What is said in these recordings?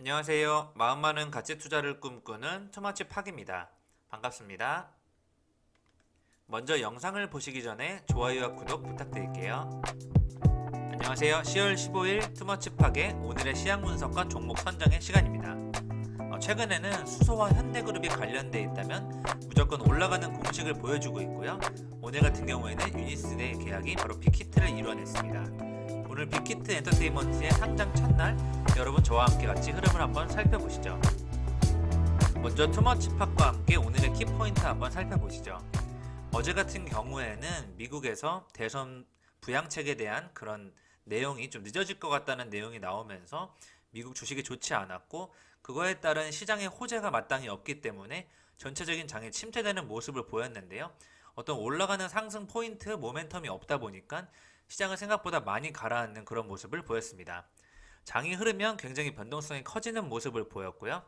안녕하세요. 마음 많은 가치 투자를 꿈꾸는 투마치 팍입니다. 반갑습니다. 먼저 영상을 보시기 전에 좋아요와 구독 부탁드릴게요. 안녕하세요. 10월 15일 투마치 팍의 오늘의 시향 분석과 종목 선정의 시간입니다. 최근에는 수소와 현대그룹이 관련돼 있다면 무조건 올라가는 공식을 보여주고 있고요. 오늘 같은 경우에는 유니스의 계약이 바로 빅히트를 이뤄냈습니다. 오늘 빅히트 엔터테인먼트의 상장 첫날, 여러분 저와 함께 같이 흐름을 한번 살펴보시죠. 먼저 투머치팍과 함께 오늘의 키포인트 한번 살펴보시죠. 어제 같은 경우에는 미국에서 대선 부양책에 대한 그런 내용이 좀 늦어질 것 같다는 내용이 나오면서 미국 주식이 좋지 않았고, 그거에 따른 시장의 호재가 마땅히 없기 때문에 전체적인 장이 침체되는 모습을 보였는데요. 어떤 올라가는 상승 포인트 모멘텀이 없다 보니까 시장을 생각보다 많이 가라앉는 그런 모습을 보였습니다. 장이 흐르면 굉장히 변동성이 커지는 모습을 보였고요.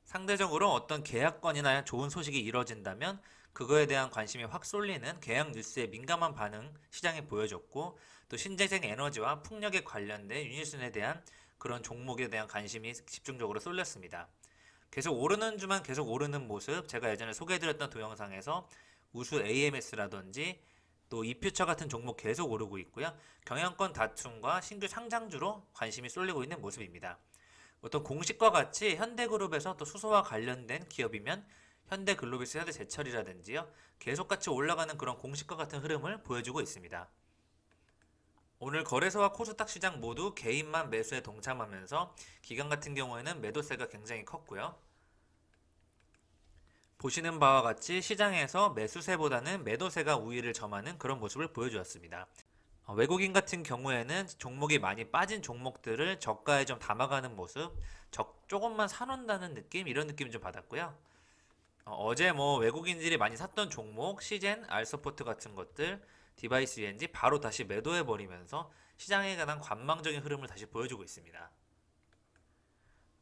상대적으로 어떤 계약건이나 좋은 소식이 이뤄진다면 그거에 대한 관심이 확 쏠리는 계약 뉴스에 민감한 반응 시장에 보여줬고, 또 신재생 에너지와 풍력에 관련된 유니슨에 대한 그런 종목에 대한 관심이 집중적으로 쏠렸습니다. 계속 오르는 주만 계속 오르는 모습, 제가 예전에 소개해드렸던 동영상에서 우수 AMS라든지 또 이퓨처 같은 종목 계속 오르고 있고요. 경영권 다툼과 신규 상장주로 관심이 쏠리고 있는 모습입니다. 어떤 공식과 같이 현대그룹에서 또 수소와 관련된 기업이면 현대글로비스, 현대제철이라든지요, 계속 같이 올라가는 그런 공식과 같은 흐름을 보여주고 있습니다. 오늘 거래소와 코스닥 시장 모두 개인만 매수에 동참하면서 기관 같은 경우에는 매도세가 굉장히 컸고요. 보시는 바와 같이 시장에서 매수세보다는 매도세가 우위를 점하는 그런 모습을 보여주었습니다. 외국인 같은 경우에는 종목이 많이 빠진 종목들을 저가에 좀 담아가는 모습, 조금만 사놓는다는 느낌, 이런 느낌 좀 받았고요. 어제 뭐 외국인들이 많이 샀던 종목, 시젠, 알서포트 같은 것들, 디바이스 ENG 바로 다시 매도해버리면서 시장에 관한 관망적인 흐름을 다시 보여주고 있습니다.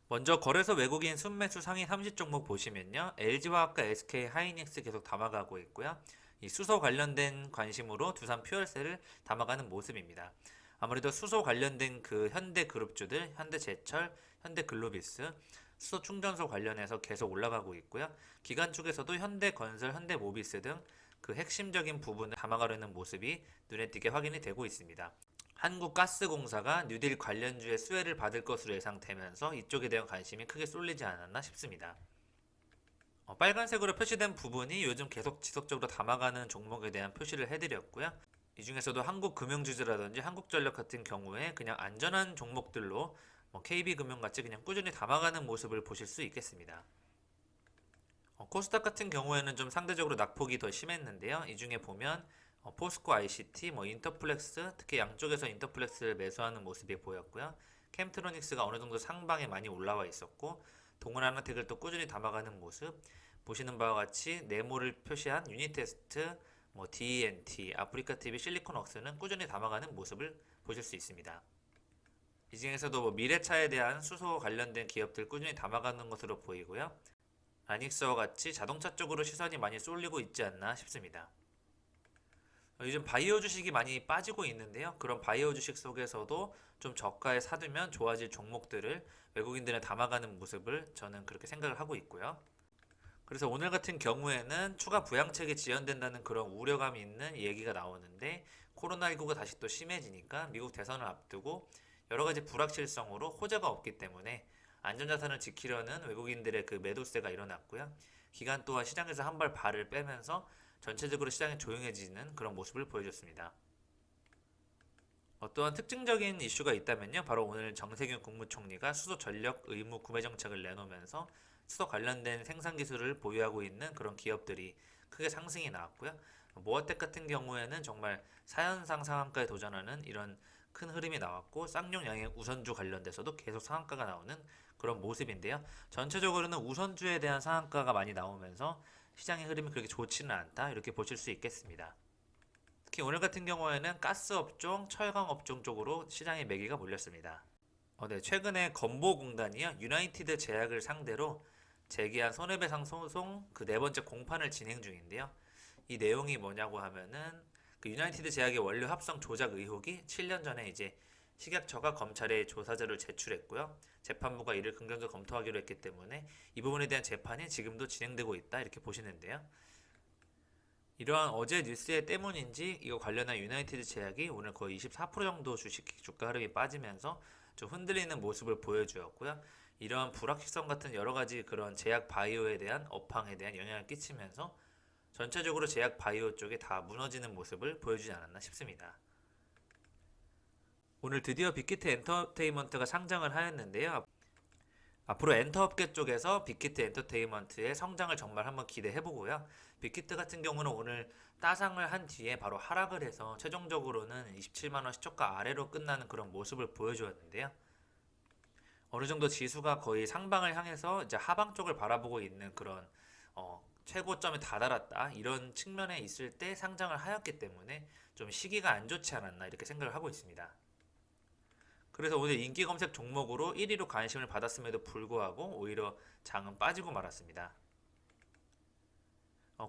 먼저 거래소 외국인 순매수 상위 30종목 보시면요, LG화학과 SK 하이닉스 계속 담아가고 있고요. 이 수소 관련된 관심으로 두산 퓨얼셀을 담아가는 모습입니다. 아무래도 수소 관련된 그 현대그룹주들, 현대제철, 현대글로비스, 수소 충전소 관련해서 계속 올라가고 있고요. 기관 쪽에서도 현대건설, 현대모비스 등 그 핵심적인 부분을 담아가려는 모습이 눈에 띄게 확인이 되고 있습니다. 한국가스공사가 뉴딜 관련주의 수혜를 받을 것으로 예상되면서 이쪽에 대한 관심이 크게 쏠리지 않았나 싶습니다. 빨간색으로 표시된 부분이 요즘 계속 지속적으로 담아가는 종목에 대한 표시를 해드렸고요. 이 중에서도 한국금융주주라든지 한국전력 같은 경우에 그냥 안전한 종목들로 KB금융같이 그냥 꾸준히 담아가는 모습을 보실 수 있겠습니다. 코스닥 같은 경우에는 좀 상대적으로 낙폭이 더 심했는데요. 이 중에 보면 포스코 ICT, 인터플렉스, 특히 양쪽에서 인터플렉스를 매수하는 모습이 보였고요. 캠트로닉스가 어느 정도 상방에 많이 올라와 있었고, 동원하나텍을 또 꾸준히 담아가는 모습, 보시는 바와 같이 네모를 표시한 유니테스트, DNT, 아프리카TV, 실리콘웍스는 꾸준히 담아가는 모습을 보실 수 있습니다. 이 중에서도 미래차에 대한 수소 관련된 기업들 꾸준히 담아가는 것으로 보이고요. 라닉스와 같이 자동차 쪽으로 시선이 많이 쏠리고 있지 않나 싶습니다. 요즘 바이오 주식이 많이 빠지고 있는데요. 그런 바이오 주식 속에서도 좀 저가에 사두면 좋아질 종목들을 외국인들에 담아가는 모습을 저는 그렇게 생각을 하고 있고요. 그래서 오늘 같은 경우에는 추가 부양책이 지연된다는 그런 우려감이 있는 얘기가 나오는데, 코로나19가 다시 또 심해지니까 미국 대선을 앞두고 여러 가지 불확실성으로 호재가 없기 때문에 안전자산을 지키려는 외국인들의 그 매도세가 일어났고요. 기관 또한 시장에서 한 발을 빼면서 전체적으로 시장이 조용해지는 그런 모습을 보여줬습니다. 어떠한 특징적인 이슈가 있다면요, 바로 오늘 정세균 국무총리가 수소 전력 의무 구매 정책을 내놓으면서 수소 관련된 생산 기술을 보유하고 있는 그런 기업들이 크게 상승이 나왔고요. 모아텍 같은 경우에는 정말 사현상 상한가에 도전하는 이런 큰 흐름이 나왔고, 쌍용 양행 우선주 관련돼서도 계속 상한가가 나오는 그런 모습인데요. 전체적으로는 우선주에 대한 상한가가 많이 나오면서 시장의 흐름이 그렇게 좋지는 않다, 이렇게 보실 수 있겠습니다. 특히 오늘 같은 경우에는 가스업종, 철강업종 쪽으로 시장의 매기가 몰렸습니다. 네, 최근에 건보공단이요, 유나이티드 제약을 상대로 제기한 손해배상 소송 그 네 번째 공판을 진행 중인데요. 이 내용이 뭐냐고 하면은 그 유나이티드 제약의 원료 합성 조작 의혹이 7년 전에 이제 식약처가 검찰에 조사 자료를 제출했고요. 재판부가 이를 긍정적으로 검토하기로 했기 때문에 이 부분에 대한 재판이 지금도 진행되고 있다 이렇게 보시는데요. 이러한 어제 뉴스에 때문인지 이거 관련한 유나이티드 제약이 오늘 거의 24% 정도 주가 흐름이 빠지면서 좀 흔들리는 모습을 보여주었고요. 이러한 불확실성 같은 여러 가지 그런 제약 바이오에 대한 업황에 대한 영향을 끼치면서 전체적으로 제약 바이오 쪽에 다 무너지는 모습을 보여주지 않았나 싶습니다. 오늘 드디어 빅히트 엔터테인먼트가 상장을 하였는데요. 앞으로 엔터업계 쪽에서 빅히트 엔터테인먼트의 성장을 정말 한번 기대해보고요. 빅히트 같은 경우는 오늘 따상을 한 뒤에 바로 하락을 해서 최종적으로는 27만원 시초가 아래로 끝나는 그런 모습을 보여주었는데요. 어느 정도 지수가 거의 상방을 향해서 이제 하방 쪽을 바라보고 있는 그런 최고점에 다다랐다 이런 측면에 있을 때 상장을 하였기 때문에 좀 시기가 안 좋지 않았나 이렇게 생각을 하고 있습니다. 그래서 오늘 인기 검색 종목으로 1위로 관심을 받았음에도 불구하고 오히려 장은 빠지고 말았습니다.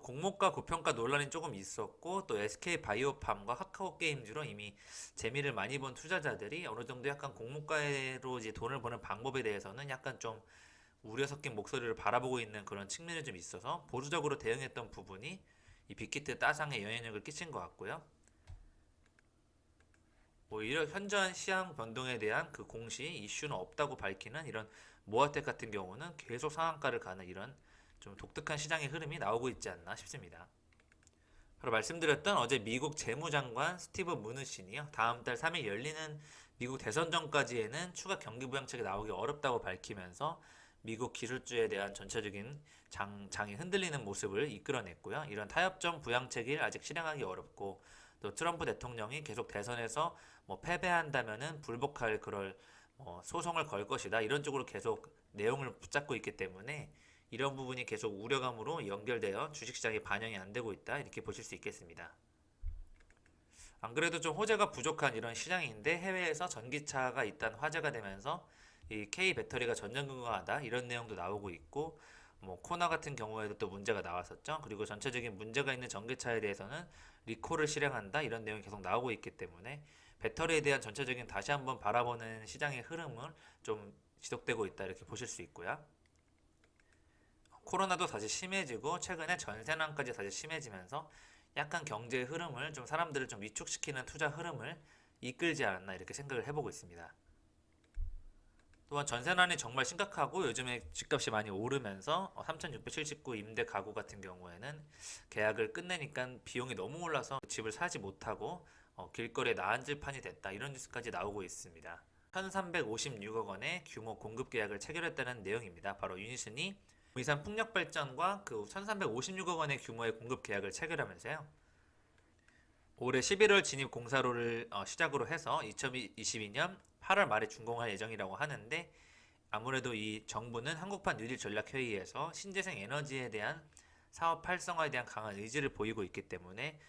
공모가 고평가 논란이 조금 있었고 또 SK바이오팜과 카카오게임즈로 이미 재미를 많이 본 투자자들이 어느 정도 약간 공모가로 이제 돈을 버는 방법에 대해서는 약간 좀 우려 섞인 목소리를 바라보고 있는 그런 측면이 좀 있어서 보수적으로 대응했던 부분이 이 빅히트 따상에 영향력을 끼친 것 같고요. 오히려 현저한 시장 변동에 대한 그 공시 이슈는 없다고 밝히는 이런 모아텍 같은 경우는 계속 상한가를 가는 이런 좀 독특한 시장의 흐름이 나오고 있지 않나 싶습니다. 바로 말씀드렸던 어제 미국 재무장관 스티브 무누신이요. 다음 달 3일 열리는 미국 대선 전까지에는 추가 경기 부양책이 나오기 어렵다고 밝히면서 미국 기술주에 대한 전체적인 장이 흔들리는 모습을 이끌어냈고요. 이런 타협점 부양책을 아직 실행하기 어렵고 또 트럼프 대통령이 계속 대선에서 패배한다면은 불복할 그럴 소송을 걸 것이다 이런 쪽으로 계속 내용을 붙잡고 있기 때문에 이런 부분이 계속 우려감으로 연결되어 주식시장에 반영이 안 되고 있다 이렇게 보실 수 있겠습니다. 안 그래도 좀 호재가 부족한 이런 시장인데 해외에서 전기차가 일단 화제가 되면서 이 K 배터리가 전전긍긍하다 이런 내용도 나오고 있고 코나 같은 경우에도 또 문제가 나왔었죠. 그리고 전체적인 문제가 있는 전기차에 대해서는 리콜을 실행한다 이런 내용이 계속 나오고 있기 때문에 배터리에 대한 전체적인 다시 한번 바라보는 시장의 흐름을 좀 지속되고 있다 이렇게 보실 수 있고요. 코로나도 다시 심해지고 최근에 전세난까지 다시 심해지면서 약간 경제의 흐름을 좀 사람들을 좀 위축시키는 투자 흐름을 이끌지 않았나 이렇게 생각을 해보고 있습니다. 또한 전세난이 정말 심각하고 요즘에 집값이 많이 오르면서 3,679 임대 가구 같은 경우에는 계약을 끝내니까 비용이 너무 올라서 집을 사지 못하고 길거리에 나앉을 판이 됐다 이런 뉴스까지 나오고 있습니다. 1,356억 원의 규모 공급 계약을 체결했다는 내용입니다. 바로 유니슨이 위산 풍력 발전과 그 1,356억 원의 규모의 공급 계약을 체결하면서요. 올해 11월 진입 공사로를 시작으로 해서 2022년 8월 말에 준공할 예정이라고 하는데 아무래도 이 정부는 한국판 뉴딜 전략회의에서 신재생 에너지에 대한 사업 활성화에 대한 강한 의지를 보이고 있기 때문에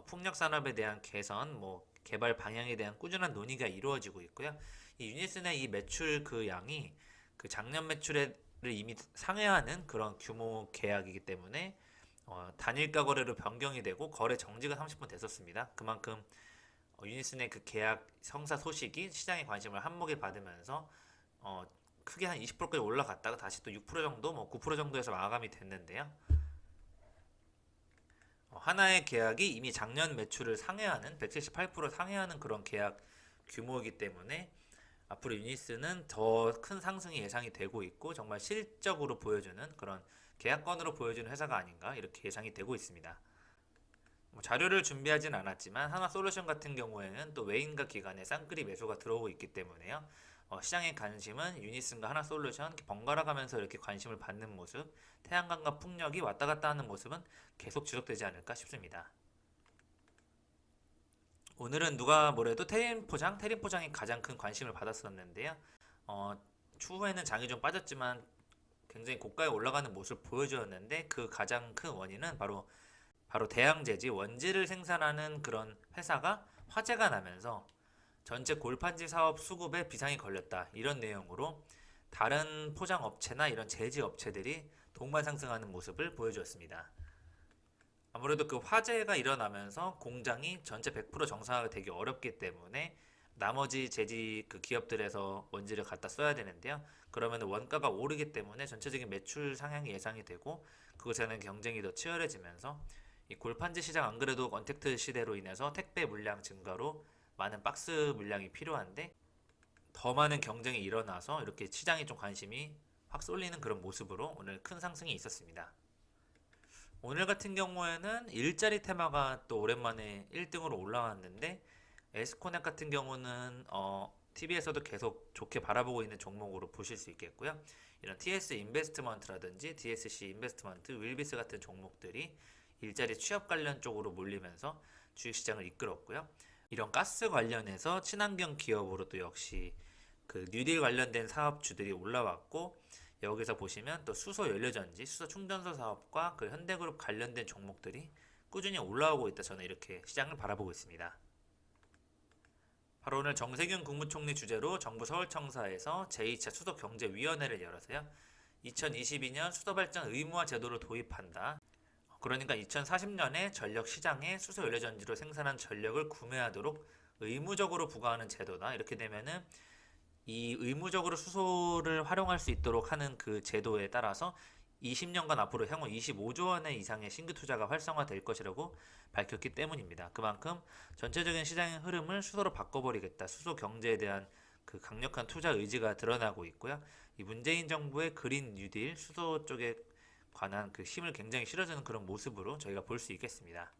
풍력 산업에 대한 개선, 개발 방향에 대한 꾸준한 논의가 이루어지고 있고요. 이 유니슨의 이 매출 그 양이 그 작년 매출을 이미 상회하는 그런 규모 계약이기 때문에 단일가 거래로 변경이 되고 거래 정지가 30분 됐었습니다. 그만큼 유니슨의 그 계약 성사 소식이 시장의 관심을 한몫에 받으면서 크게 한 20%까지 올라갔다가 다시 또 6% 정도, 9% 정도에서 마감이 됐는데요. 하나의 계약이 이미 작년 매출을 상회하는 178% 상회하는 그런 계약 규모이기 때문에 앞으로 유니스는 더 큰 상승이 예상이 되고 있고 정말 실적으로 보여주는 그런 계약건으로 보여주는 회사가 아닌가 이렇게 예상이 되고 있습니다. 자료를 준비하진 않았지만 하나솔루션 같은 경우에는 또 외인과 기관의 쌍끌이 매수가 들어오고 있기 때문에요. 시장의 관심은 유니슨과 하나솔루션 번갈아 가면서 이렇게 관심을 받는 모습, 태양광과 풍력이 왔다 갔다 하는 모습은 계속 지속되지 않을까 싶습니다. 오늘은 누가 뭐래도 테린포장이 가장 큰 관심을 받았었는데요. 추후에는 장이 좀 빠졌지만 굉장히 고가에 올라가는 모습을 보여주었는데 그 가장 큰 원인은 바로 대양제지 원지를 생산하는 그런 회사가 화재가 나면서 전체 골판지 사업 수급에 비상이 걸렸다 이런 내용으로 다른 포장업체나 이런 제지 업체들이 동반 상승하는 모습을 보여주었습니다. 아무래도 그 화재가 일어나면서 공장이 전체 100% 정상화가 되기 어렵기 때문에 나머지 제지 그 기업들에서 원재료 갖다 써야 되는데요. 그러면 원가가 오르기 때문에 전체적인 매출 상향이 예상이 되고 그곳에는 경쟁이 더 치열해지면서 이 골판지 시장 안 그래도 언택트 시대로 인해서 택배 물량 증가로 많은 박스 물량이 필요한데 더 많은 경쟁이 일어나서 이렇게 시장이 좀 관심이 확 쏠리는 그런 모습으로 오늘 큰 상승이 있었습니다. 오늘 같은 경우에는 일자리 테마가 또 오랜만에 1등으로 올라왔는데 에스코넥 같은 경우는 TV에서도 계속 좋게 바라보고 있는 종목으로 보실 수 있겠고요. 이런 TS 인베스트먼트라든지 DSC 인베스트먼트, 윌비스 같은 종목들이 일자리 취업 관련 쪽으로 몰리면서 주식시장을 이끌었고요. 이런 가스 관련해서 친환경 기업으로 또 역시 그 뉴딜 관련된 사업주들이 올라왔고 여기서 보시면 또 수소 연료전지, 수소 충전소 사업과 그 현대그룹 관련된 종목들이 꾸준히 올라오고 있다. 저는 이렇게 시장을 바라보고 있습니다. 바로 오늘 정세균 국무총리 주재로 정부 서울청사에서 제2차 수도경제위원회를 열어서요. 2022년 수도발전 의무화 제도를 도입한다. 그러니까 2040년에 전력 시장에 수소 연료전지로 생산한 전력을 구매하도록 의무적으로 부과하는 제도다. 이렇게 되면은 이 의무적으로 수소를 활용할 수 있도록 하는 그 제도에 따라서 20년간 앞으로 향후 25조 원의 이상의 신규 투자가 활성화될 것이라고 밝혔기 때문입니다. 그만큼 전체적인 시장의 흐름을 수소로 바꿔버리겠다. 수소 경제에 대한 그 강력한 투자 의지가 드러나고 있고요. 이 문재인 정부의 그린 뉴딜 수소 쪽에 관한 그 힘을 굉장히 실어주는 그런 모습으로 저희가 볼 수 있겠습니다.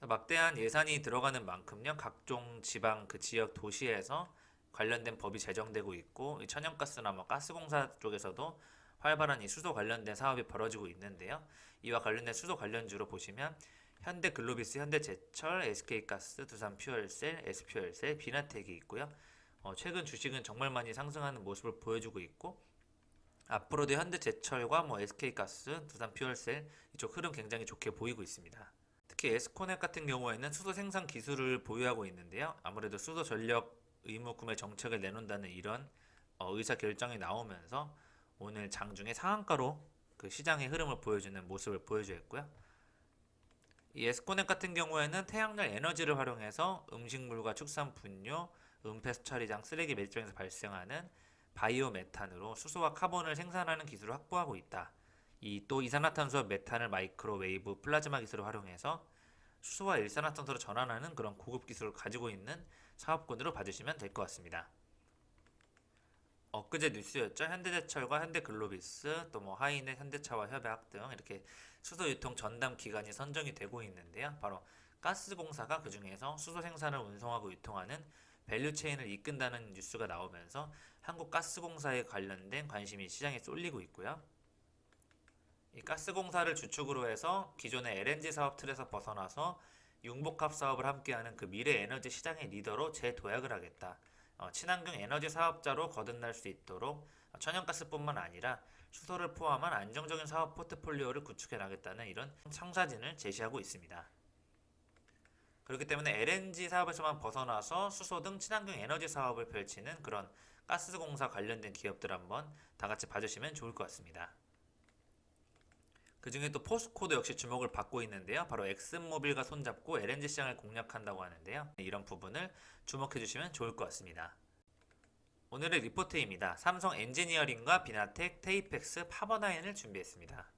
막대한 예산이 들어가는 만큼요. 각종 지방 그 지역 도시에서 관련된 법이 제정되고 있고 천연가스나 뭐 가스공사 쪽에서도 활발한 이 수소 관련된 사업이 벌어지고 있는데요. 이와 관련된 수소 관련주로 보시면 현대글로비스, 현대제철, SK가스, 두산퓨얼셀, S퓨얼셀, 비나텍이 있고요. 최근 주식은 정말 많이 상승하는 모습을 보여주고 있고 앞으로도 현대제철과 뭐 SK가스, 두산퓨얼셀 이쪽 흐름 굉장히 좋게 보이고 있습니다. 특히 에스코넥 같은 경우에는 수소 생산 기술을 보유하고 있는데요. 아무래도 수소 전력 의무 구매 정책을 내놓는다는 이런 의사 결정이 나오면서 오늘 장중에 상한가로 그 시장의 흐름을 보여주는 모습을 보여주었고요. 이 에스코넥 같은 경우에는 태양열 에너지를 활용해서 음식물과 축산 분뇨, 은폐수 처리장, 쓰레기 매립장에서 발생하는 바이오 메탄으로 수소와 카본을 생산하는 기술을 확보하고 있다. 또 이산화탄소와 메탄을 마이크로웨이브 플라즈마 기술을 활용해서 수소와 일산화탄소로 전환하는 그런 고급 기술을 가지고 있는 사업군으로 봐주시면 될 것 같습니다. 엊그제 뉴스였죠. 현대제철과 현대글로비스 또 뭐 하이넷 현대차와 협약 등 이렇게 수소 유통 전담 기관이 선정이 되고 있는데요. 바로 가스공사가 그 중에서 수소 생산을 운송하고 유통하는 밸류체인을 이끈다는 뉴스가 나오면서 한국가스공사에 관련된 관심이 시장에 쏠리고 있고요. 이 가스공사를 주축으로 해서 기존의 LNG 사업 틀에서 벗어나서 융복합 사업을 함께하는 그 미래 에너지 시장의 리더로 재도약을 하겠다. 친환경 에너지 사업자로 거듭날 수 있도록 천연가스뿐만 아니라 수소를 포함한 안정적인 사업 포트폴리오를 구축해 나가겠다는 이런 청사진을 제시하고 있습니다. 그렇기 때문에 LNG 사업에서만 벗어나서 수소 등 친환경 에너지 사업을 펼치는 그런 가스공사 관련된 기업들 한번 다 같이 봐주시면 좋을 것 같습니다. 그 중에 또 포스코도 역시 주목을 받고 있는데요. 바로 엑슨모빌과 손잡고 LNG 시장을 공략한다고 하는데요. 이런 부분을 주목해 주시면 좋을 것 같습니다. 오늘의 리포트입니다. 삼성 엔지니어링과 비나텍, 테이펙스, 파버나인을 준비했습니다.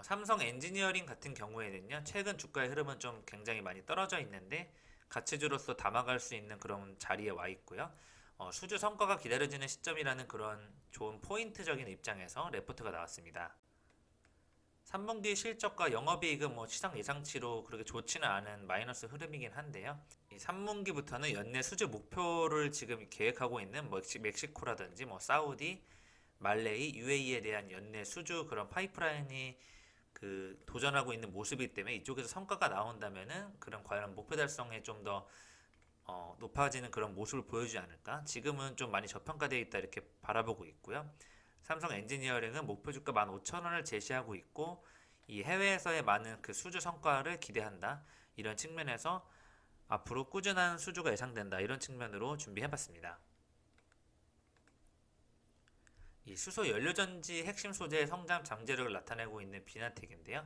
삼성 엔지니어링 같은 경우에는요. 최근 주가의 흐름은 좀 굉장히 많이 떨어져 있는데 가치주로서 담아갈 수 있는 그런 자리에 와 있고요. 수주 성과가 기다려지는 시점이라는 그런 좋은 포인트적인 입장에서 레포트가 나왔습니다. 3분기 실적과 영업이익은 뭐 시장 예상치로 그렇게 좋지는 않은 마이너스 흐름이긴 한데요. 이 3분기부터는 연내 수주 목표를 지금 계획하고 있는 뭐 멕시코라든지 뭐 사우디, 말레이, UAE에 대한 연내 수주 그런 파이프라인이 그 도전하고 있는 모습이기 때문에 이쪽에서 성과가 나온다면은 그런 관련 목표 달성에 좀 더 높아지는 그런 모습을 보여주지 않을까? 지금은 좀 많이 저평가되어 있다 이렇게 바라보고 있고요. 삼성 엔지니어링은 목표 주가 15,000원을 제시하고 있고 이 해외에서의 많은 그 수주 성과를 기대한다. 이런 측면에서 앞으로 꾸준한 수주가 예상된다. 이런 측면으로 준비해봤습니다. 이 수소 연료전지 핵심 소재의 성장 잠재력을 나타내고 있는 비나텍인데요.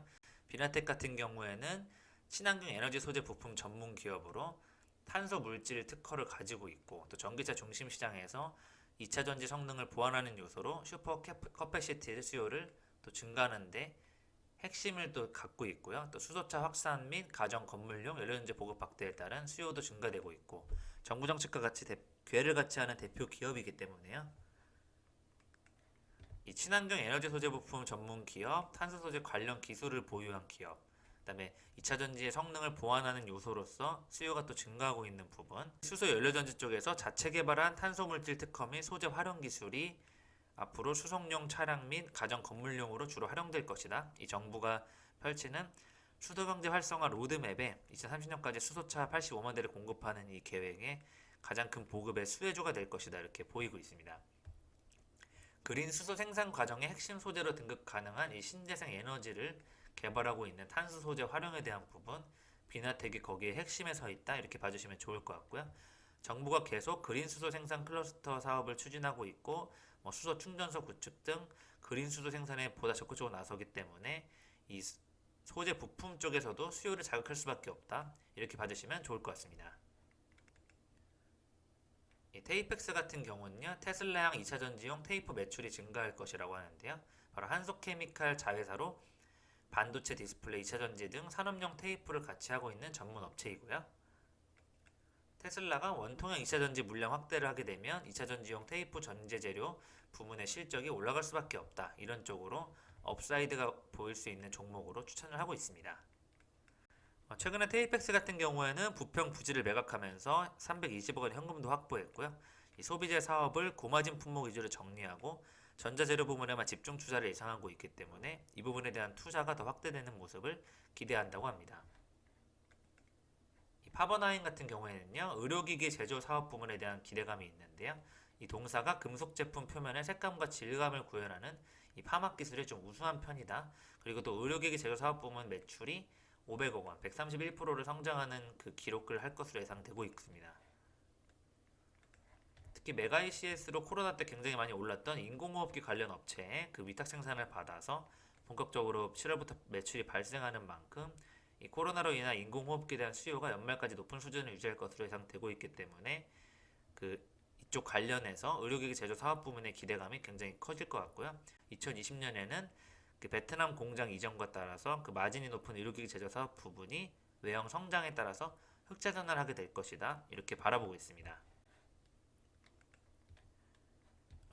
비나텍 같은 경우에는 친환경 에너지 소재 부품 전문 기업으로 탄소 물질 특허를 가지고 있고 또 전기차 중심 시장에서 2차 전지 성능을 보완하는 요소로 슈퍼 커패시티 수요를 또 증가하는데 핵심을 또 갖고 있고요. 또 수소차 확산 및 가정 건물용 연료전지 보급 확대에 따른 수요도 증가되고 있고 정부 정책과 같이 궤를 같이 하는 대표 기업이기 때문에요. 이 친환경 에너지 소재 부품 전문 기업, 탄소 소재 관련 기술을 보유한 기업, 그다음에 2차 전지의 성능을 보완하는 요소로서 수요가 또 증가하고 있는 부분, 수소 연료전지 쪽에서 자체 개발한 탄소 물질 특허 및 소재 활용 기술이 앞으로 수송용 차량 및 가정 건물용으로 주로 활용될 것이다. 이 정부가 펼치는 수소경제 활성화 로드맵에 2030년까지 수소차 85만 대를 공급하는 이 계획에 가장 큰 보급의 수혜주가 될 것이다. 이렇게 보이고 있습니다. 그린 수소 생산 과정의 핵심 소재로 등급 가능한 이 신재생 에너지를 개발하고 있는 탄소 소재 활용에 대한 부분, 비나텍이 거기에 핵심에 서 있다. 이렇게 봐주시면 좋을 것 같고요. 정부가 계속 그린 수소 생산 클러스터 사업을 추진하고 있고 수소 충전소 구축 등 그린 수소 생산에 보다 적극적으로 나서기 때문에 이 소재 부품 쪽에서도 수요를 자극할 수밖에 없다. 이렇게 봐주시면 좋을 것 같습니다. 이 테이펙스 같은 경우는요, 테슬라형 2차 전지용 테이프 매출이 증가할 것이라고 하는데요. 바로 한속케미칼 자회사로 반도체 디스플레이 2차 전지 등 산업용 테이프를 같이 하고 있는 전문 업체이고요. 테슬라가 원통형 2차 전지 물량 확대를 하게 되면 2차 전지용 테이프 전제 재료 부문의 실적이 올라갈 수밖에 없다. 이런 쪽으로 업사이드가 보일 수 있는 종목으로 추천을 하고 있습니다. 최근에 테이펙스 같은 경우에는 부평 부지를 매각하면서 320억 원 현금도 확보했고요. 이 소비재 사업을 고마진 품목 위주로 정리하고 전자재료 부문에만 집중 투자를 예상하고 있기 때문에 이 부분에 대한 투자가 더 확대되는 모습을 기대한다고 합니다. 이 파버나인 같은 경우에는요, 의료기기 제조 사업 부문에 대한 기대감이 있는데요. 이 동사가 금속 제품 표면에 색감과 질감을 구현하는 이 파막 기술이 좀 우수한 편이다. 그리고 또 의료기기 제조 사업 부문 매출이 500억 원, 131%를 성장하는 그 기록을 할 것으로 예상되고 있습니다. 특히 메가 ECS로 코로나 때 굉장히 많이 올랐던 인공호흡기 관련 업체의 그 위탁 생산을 받아서 본격적으로 7월부터 매출이 발생하는 만큼 이 코로나로 인한 인공호흡기에 대한 수요가 연말까지 높은 수준을 유지할 것으로 예상되고 있기 때문에 이쪽 관련해서 의료기기 제조 사업 부문의 기대감이 굉장히 커질 것 같고요. 2020년에는 그 베트남 공장 이전과 따라서 그 마진이 높은 의료기기 제조 사업 부분이 외형 성장에 따라서 흑자 전환을 하게 될 것이다. 이렇게 바라보고 있습니다.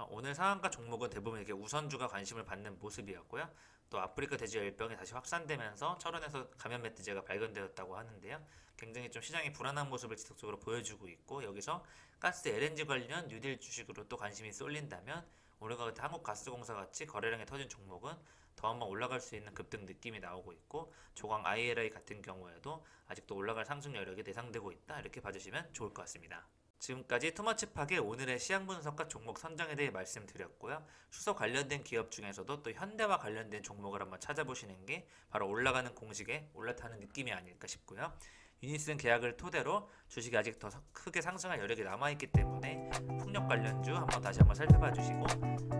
오늘 상한가 종목은 대부분 이렇게 우선주가 관심을 받는 모습이었고요. 또 아프리카 돼지열병이 다시 확산되면서 철원에서 감염 멧돼지가 발견되었다고 하는데요. 굉장히 좀 시장이 불안한 모습을 지속적으로 보여주고 있고, 여기서 가스 LNG 관련 뉴딜 주식으로 또 관심이 쏠린다면 오늘과 같은 한국가스공사 같이 거래량이 터진 종목은 더 한번 올라갈 수 있는 급등 느낌이 나오고 있고, 조광 ILI 같은 경우에도 아직도 올라갈 상승 여력이 예상되고 있다. 이렇게 봐주시면 좋을 것 같습니다. 지금까지 투머치팍의 오늘의 시향 분석과 종목 선정에 대해 말씀드렸고요. 수소 관련된 기업 중에서도 또 현대와 관련된 종목을 한번 찾아보시는 게 바로 올라가는 공식에 올라타는 느낌이 아닐까 싶고요. 유니슨 계약을 토대로 주식이 아직 더 크게 상승할 여력이 남아있기 때문에 풍력 관련주 다시 한번 살펴봐 주시고,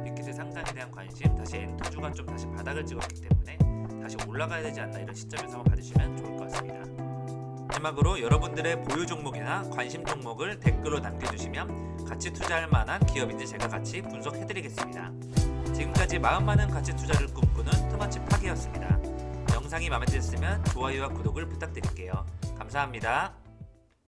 빅키스 상장에 대한 관심, 다시 엔토주가 좀 다시 바닥을 찍었기 때문에 다시 올라가야 되지 않나, 이런 시점에서 한번 봐주시면 좋을 것 같습니다. 마지막으로 여러분들의 보유 종목이나 관심 종목을 댓글로 남겨주시면 같이 투자할 만한 기업인지 제가 같이 분석해드리겠습니다. 지금까지 마음 많은 가치 투자를 꿈꾸는 투머치팍이었습니다. 영상이 마음에 드셨으면 좋아요와 구독을 부탁드릴게요. 감사합니다.